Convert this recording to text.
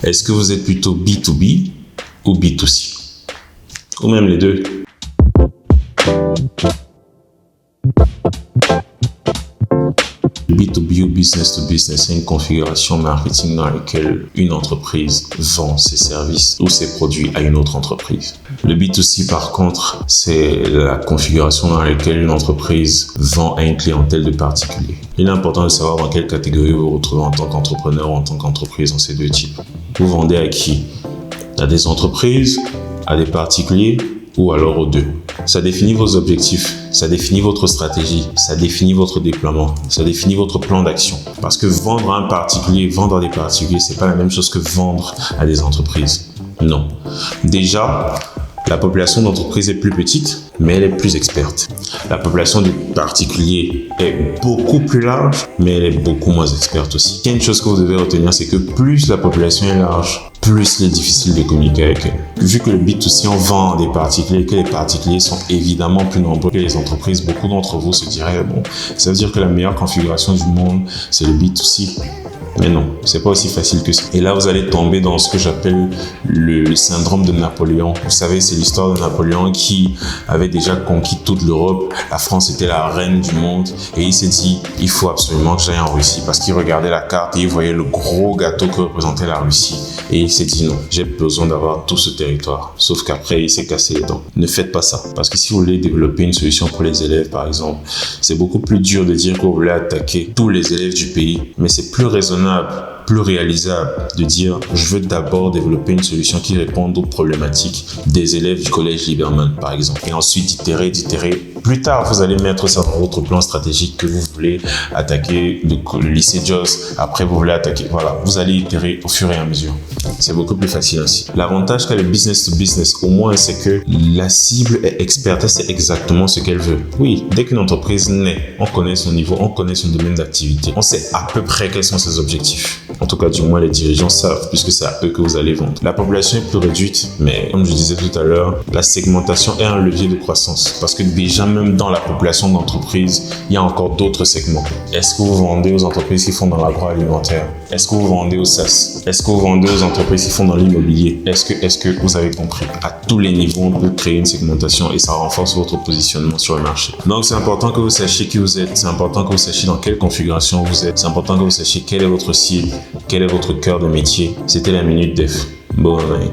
Est-ce que vous êtes plutôt B2B ou B2C? Ou même les deux? B2B ou business to business, c'est une configuration marketing dans laquelle une entreprise vend ses services ou ses produits à une autre entreprise. Le B2C, par contre, c'est la configuration dans laquelle une entreprise vend à une clientèle de particuliers. Il est important de savoir dans quelle catégorie vous vous retrouvez en tant qu'entrepreneur ou en tant qu'entreprise dans ces deux types. Vous vendez à qui? À des entreprises, à des particuliers ou alors aux deux. Ça définit vos objectifs, ça définit votre stratégie, ça définit votre déploiement, ça définit votre plan d'action. Parce que vendre à un particulier, vendre à des particuliers, c'est pas la même chose que vendre à des entreprises. Non. Déjà, la population d'entreprise est plus petite, mais elle est plus experte. La population du particulier est beaucoup plus large, mais elle est beaucoup moins experte aussi. Il y a une chose que vous devez retenir, c'est que plus la population est large, plus il est difficile de communiquer avec elle. Vu que le B2C, on vend à des particuliers, que les particuliers sont évidemment plus nombreux que les entreprises, beaucoup d'entre vous se diraient, bon, ça veut dire que la meilleure configuration du monde, c'est le B2C. Mais non, c'est pas aussi facile que ça. Et là, vous allez tomber dans ce que j'appelle le syndrome de Napoléon. Vous savez, c'est l'histoire de Napoléon qui avait déjà conquis toute l'Europe. La France était la reine du monde. Et il s'est dit, il faut absolument que j'aille en Russie. Parce qu'il regardait la carte et il voyait le gros gâteau que représentait la Russie. Et il s'est dit, non, j'ai besoin d'avoir tout ce territoire. Sauf qu'après, il s'est cassé les dents. Ne faites pas ça. Parce que si vous voulez développer une solution pour les élèves, par exemple, c'est beaucoup plus dur de dire que vous voulez attaquer tous les élèves du pays. Mais c'est plus raisonnable, plus réalisable de dire je veux d'abord développer une solution qui réponde aux problématiques des élèves du collège Liberman par exemple et ensuite d'itérer. Plus tard vous allez mettre ça dans votre plan stratégique que vous voulez attaquer le lycée Jos, après vous voulez attaquer, voilà, vous allez itérer au fur et à mesure. C'est beaucoup plus facile ainsi. L'avantage qu'a le business to business au moins c'est que la cible est experte, elle sait exactement ce qu'elle veut. Oui, dès qu'une entreprise naît, on connaît son niveau, on connaît son domaine d'activité, on sait à peu près quels sont ses objectifs. En tout cas, du moins, les dirigeants savent, puisque c'est à eux que vous allez vendre. La population est plus réduite, mais comme je disais tout à l'heure, la segmentation est un levier de croissance. Parce que déjà, même dans la population d'entreprise, il y a encore d'autres segments. Est-ce que vous vendez aux entreprises qui font dans l'agroalimentaire? Est-ce que vous vendez aux SaaS? Est-ce que vous vendez aux entreprises qui font dans l'immobilier? Est-ce que vous avez compris? À tous les niveaux, on peut créer une segmentation et ça renforce votre positionnement sur le marché. Donc, c'est important que vous sachiez qui vous êtes. C'est important que vous sachiez dans quelle configuration vous êtes. C'est important que vous sachiez quel est votre cible. Quel est votre cœur de métier? C'était la Minute Dev. Bonne année.